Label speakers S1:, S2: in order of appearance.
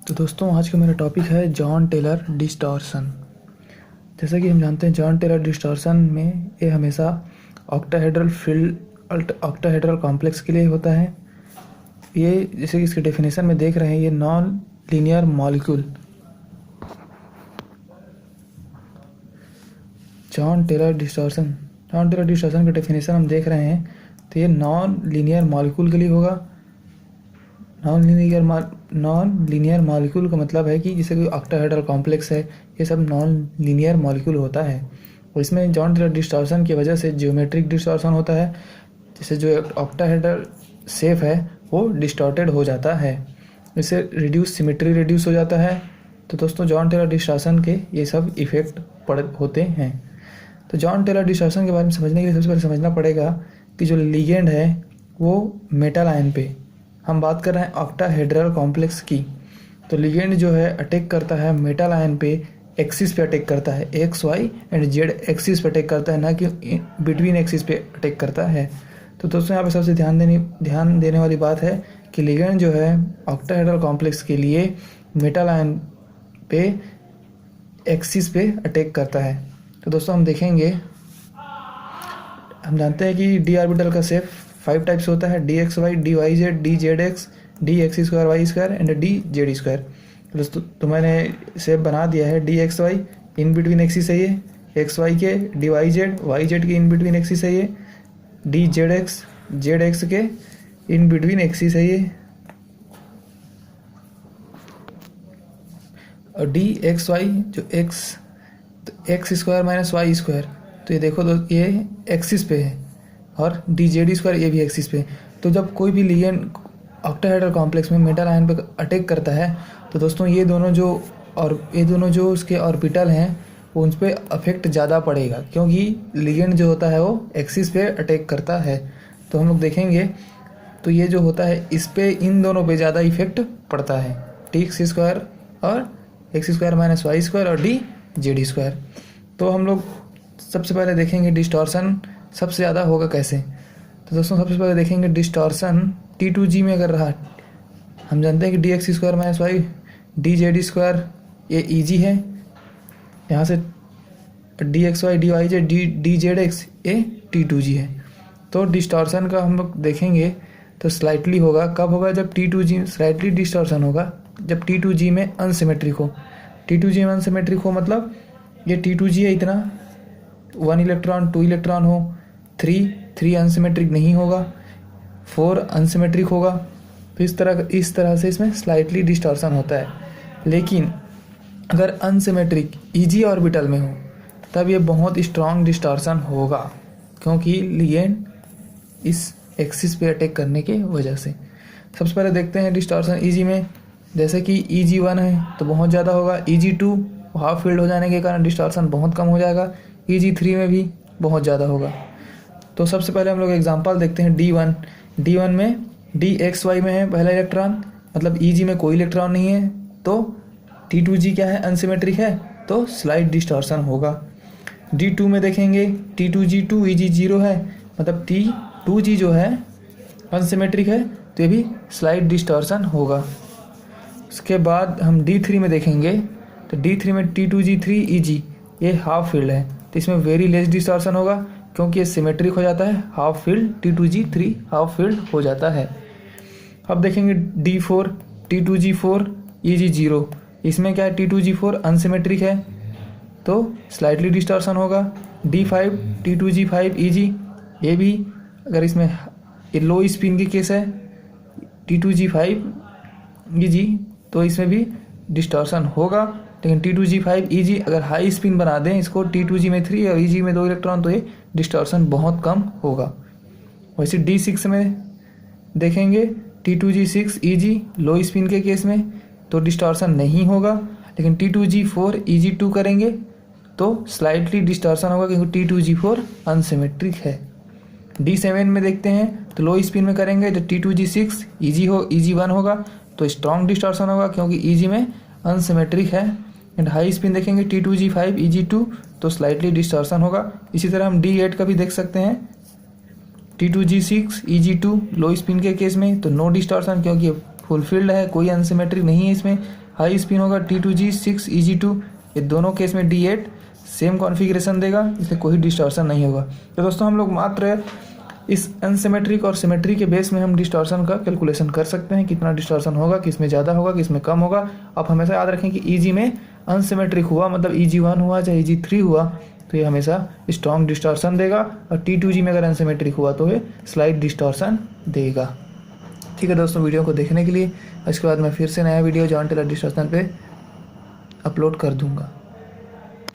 S1: तो दोस्तों आज का मेरा टॉपिक है जॉन टेलर डिस्टॉर्शन। जैसा कि हम जानते हैं जॉन टेलर डिस्टॉर्शन में ये हमेशा ऑक्टाहेड्रल फील्ड ऑक्टाहेड्रल कॉम्प्लेक्स के लिए होता है। ये जैसे कि इसके डेफिनेशन में देख रहे हैं, ये non linear molecule Jahn Teller distortion का डेफिनेशन हम देख रहे हैं। तो ये नॉन लीनियर मॉलिक्यूल के लिए होगा। नॉन लीनियर मॉलिक्यूल का मतलब है कि जैसे कोई ऑक्टाहेड्रल कॉम्प्लेक्स है, ये सब नॉन लीनियर मॉलिक्यूल होता है। और इसमें जॉन टेलर डिस्टॉर्शन की वजह से जियोमेट्रिक डिस्टॉर्शन होता है, जैसे जो ऑक्टाहेड्रल शेप है वो डिस्टॉर्टेड हो जाता है, इससे सिमेट्री रिड्यूस हो जाता है। तो दोस्तों जॉन टेलर डिस्टॉर्शन के ये सब इफ़ेक्ट होते हैं। तो जॉन टेलर डिस्टॉर्शन के बारे में समझने के लिए सबसे पहले समझना पड़ेगा कि जो लिगेंड है वो मेटल आयन पे, हम बात कर रहे हैं ऑक्टाहेड्रल कॉम्प्लेक्स की। तो लिगेंड जो है अटैक करता है मेटल आयन पे, एक्सिस पे अटैक करता है, X Y and Z axis पे अटैक करता है, ना कि बिटवीन एक्सिस पे अटैक करता है। तो दोस्तों यहाँ पे सबसे ध्यान देने वाली बात है कि लिगेंड जो है ऑक्टाहेड्रल कॉम्प्लेक्स के लिए मेटल आयन पे एक्सिस पे अटैक करता है। तो दोस्तों हम देखेंगे, हम जानते हैं कि डी ऑर्बिटल का शेप 5 टाइप्स होता है, D X Y, D Y Z, D Z X, D X square Y square and D Z square. दोस्तों तो मैंने शेप बना दिया है। D X Y in between axis है ये, एक्स वाई के, डी वाई जेड के इन बिटवीन एक्सिस है ये, डी जेड एक्स के इन बिटवीन एक्सिस है ये, और डी एक्स वाई जो X square minus Y square, तो ये देखो तो ये एक्सिस पे है, और डी जेड स्क्वायर ये भी एक्सिस पे। तो जब कोई भी लिगेंड ऑक्टाहेड्रल कॉम्प्लेक्स में मेटल आयन पे अटैक करता है तो दोस्तों ये दोनों जो उसके ऑर्बिटल हैं वो उन पर अफेक्ट ज़्यादा पड़ेगा, क्योंकि लिगेंड जो होता है वो एक्सिस पे अटैक करता है। तो हम लोग देखेंगे तो ये जो होता है इस पे, इन दोनों पे ज़्यादा इफेक्ट पड़ता है, डी एक्स स्क्वायर और X square minus Y square और डी जेड स्क्वायर। तो हम लोग सबसे पहले देखेंगे डिस्टॉर्शन सबसे ज़्यादा होगा कैसे। तो दोस्तों सबसे पहले देखेंगे डिस्टॉर्शन T2G में अगर रहा, हम जानते हैं कि D X square minus Y D Z square ये ईजी है, यहाँ से D X Y D Y Z D Z X ये T2G है। तो डिस्टॉर्शन का हम लोग देखेंगे तो स्लाइटली होगा। कब होगा? जब T2G स्लाइटली डिस्टॉर्शन होगा जब T2G में अनसिमेट्रिक हो। T2G में अनसिमेट्रिक हो मतलब ये T2G है इतना, 1 इलेक्ट्रॉन 2 इलेक्ट्रॉन हो, 3 अनसिमेट्रिक नहीं होगा, 4 अनसिमेट्रिक होगा। तो इस तरह से इसमें स्लाइटली डिस्टॉर्शन होता है। लेकिन अगर अनसिमेट्रिक ईजी ऑर्बिटल में हो तब ये बहुत स्ट्रॉन्ग डिस्टॉर्शन होगा, क्योंकि लिगेंड इस एक्सिस पे अटैक करने के वजह से। सबसे पहले देखते हैं डिस्टॉर्शन ईजी में। जैसे कि EG1 है तो बहुत ज़्यादा होगा, EG2 हाफ फील्ड हो जाने के कारण डिस्टॉर्शन बहुत कम हो जाएगा, EG3 में भी बहुत ज़्यादा होगा। तो सबसे पहले हम लोग एग्जांपल देखते हैं D1 में DXY में है पहला इलेक्ट्रॉन, मतलब EG में कोई इलेक्ट्रॉन नहीं है, तो T2G क्या है? अनसिमेट्रिक है, तो स्लाइट डिस्टॉर्शन होगा। D2 में देखेंगे T2G2 EG0 है, मतलब T2G जो है अनसिमेट्रिक है, तो ये भी स्लाइट डिस्टॉर्शन होगा। उसके बाद हम D3 में देखेंगे तो D3 में T2G3 EG ये हाफ फील्ड है, तो इसमें वेरी लेस डिस्टॉर्शन होगा, क्योंकि ये सिमेट्रिक हो जाता है, half field T2G3 half field हो जाता है। अब देखेंगे D4 T2G4 EG0, इसमें क्या है? T2G4 अनसिमेट्रिक है, तो स्लाइटली डिस्टॉर्शन होगा। D5 T2G5 EG, ये भी अगर इसमें ये लो स्पिन की केस है T2G5 EG, तो इसमें भी डिस्टॉर्शन होगा। लेकिन T2G5 EG अगर हाई स्पिन बना दें इसको, T2G में 3 और EG में 2 इलेक्ट्रॉन, तो ये डिस्टॉर्शन बहुत कम होगा। वैसे D6 में देखेंगे T2G6 EG लो स्पिन के केस में तो डिस्टॉर्शन नहीं होगा, लेकिन T2G4 EG2 करेंगे तो स्लाइटली डिस्टॉर्शन होगा, क्योंकि T2G4 अनसिमेट्रिक है। D7 में देखते हैं तो लो स्पिन में करेंगे तो T2G6 EG1 होगा, तो स्ट्रॉन्ग डिस्टॉर्शन होगा, क्योंकि EG में अनसिमेट्रिक है। एंड हाई स्पिन देखेंगे T2G5 EG2, तो स्लाइटली डिस्टॉर्शन होगा। इसी तरह हम D8 का भी देख सकते हैं T2G6 EG2 लो स्पिन के केस में तो नो डिस्टॉर्शन, क्योंकि फुलफिल्ड है, कोई अनसिमेट्री नहीं है इसमें। हाई स्पिन होगा T2G 6 EG2, ये दोनों केस में D8 सेम कॉन्फ़िगरेशन देगा, इसमें कोई डिस्टॉर्शन नहीं होगा। तो दोस्तों हम लोग मात्र इस अनसिमेट्रिक और सिमेट्री के बेस में हम डिस्टॉर्शन का कैलकुलेशन कर सकते हैं, कितना डिस्टॉर्शन होगा, किस में ज़्यादा होगा, किस में कम होगा। आप हमेशा याद रखें कि EG में अनसिमेट्रिक हुआ मतलब EG1 हुआ चाहे EG3 हुआ तो ये हमेशा स्ट्रॉन्ग डिस्टॉर्शन देगा, और T2G में अगर अनसिमेट्रिक हुआ तो ये स्लाइट डिस्टॉर्शन देगा। ठीक है दोस्तों, वीडियो को देखने के लिए। इसके बाद मैं फिर से नया वीडियो जॉन टेलर डिस्टॉर्शन पे अपलोड कर दूंगा।